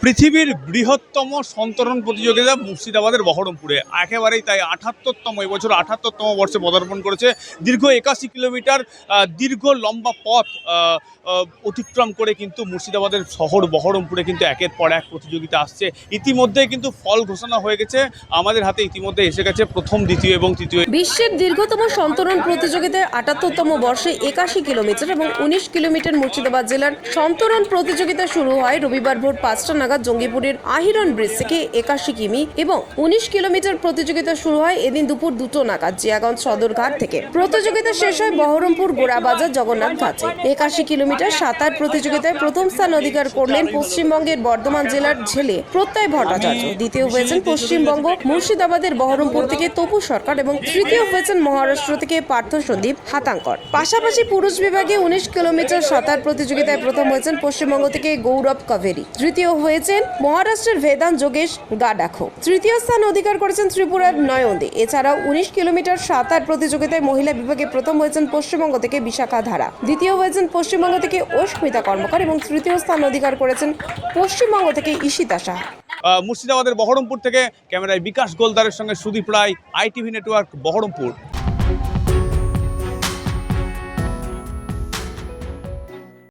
পৃথিবীর বৃহত্তম সন্তরণ প্রতিযোগিতা মুর্শিদাবাদের বহরমপুরে, একেবারেই তাই। ৭৮তম, এবছর ৭৮তম বর্ষে পদার্পণ করেছে। দীর্ঘ ৮১ কিলোমিটার দীর্ঘ লম্বা পথ অতিক্রম করে কিন্তু মুর্শিদাবাদের শহর বহরমপুরে কিন্তু একের পর এক প্রতিযোগিতা আসছে। ইতিমধ্যে কিন্তু ফল ঘোষণা হয়ে গেছে, আমাদের হাতে ইতিমধ্যে এসে গেছে প্রথম, দ্বিতীয় এবং তৃতীয়। বিশ্বের দীর্ঘতম সন্তরণ প্রতিযোগিতায় ৭৮তম বর্ষে ৮১ কিলোমিটার এবং ১৯ কিলোমিটার মুর্শিদাবাদ জেলার সন্তরণ প্রতিযোগিতা শুরু হয় রবিবার ভোর ৫টা নাগাদ জঙ্গিপুরের আহিরন ব্রিজ থেকে ৮১ কিমি এবং ১৯ কিলোমিটার প্রতিযোগিতা শুরু হয় এদিন দুপুর ২টো নাগাদ জিয়াগঞ্জ সদরঘাট থেকে। প্রতিযোগিতা শেষ হয় বহরমপুর গোড়াবাজার জগন্নাথ ঘাটে। ৮১ কিলোমিটার সাঁতার প্রতিযোগিতায় প্রথম স্থান অধিকার করলেন পশ্চিমবঙ্গের বর্ধমান জেলার ঝেলে প্রত্যয় ভট্টাচার্য। দ্বিতীয় হয়েছেন পশ্চিমবঙ্গ মুর্শিদাবাদের বহরমপুর থেকে তপু সরকার এবং তৃতীয় হয়েছেন মহারাষ্ট্র থেকে পার্থ সন্দীপ হাতাঙ্কর। পাশাপাশি পুরুষ বিভাগে ১৯ কিলোমিটার সাঁতার প্রতিযোগিতায় প্রথম হয়েছেন পশ্চিমবঙ্গ থেকে গৌরব কাভেরি। তৃতীয় হয়েছেন মহারাষ্ট্রের ভেদান যোগেশ গাডাখো। তৃতীয় স্থান অধিকার করেছেন ত্রিপুরার নয়ন্দে। এছাড়াও ১৯ কিলোমিটার সাঁতার প্রতিযোগিতায় মহিলা বিভাগে প্রথম হয়েছেন পশ্চিমবঙ্গ থেকে বিশাখা ধারা, দ্বিতীয় হয়েছেন পশ্চিমবঙ্গ থেকে অস্মিতা কর্মকার এবং তৃতীয় স্থান অধিকার করেছেন পশ্চিমবঙ্গ থেকে ঈশিতা সাহা। মুর্শিদাবাদের বহরমপুর থেকে ক্যামেরায় বিকাশ গোলদারের সঙ্গে সুদীপ রায়, ITV নেটওয়ার্ক, বহরমপুর।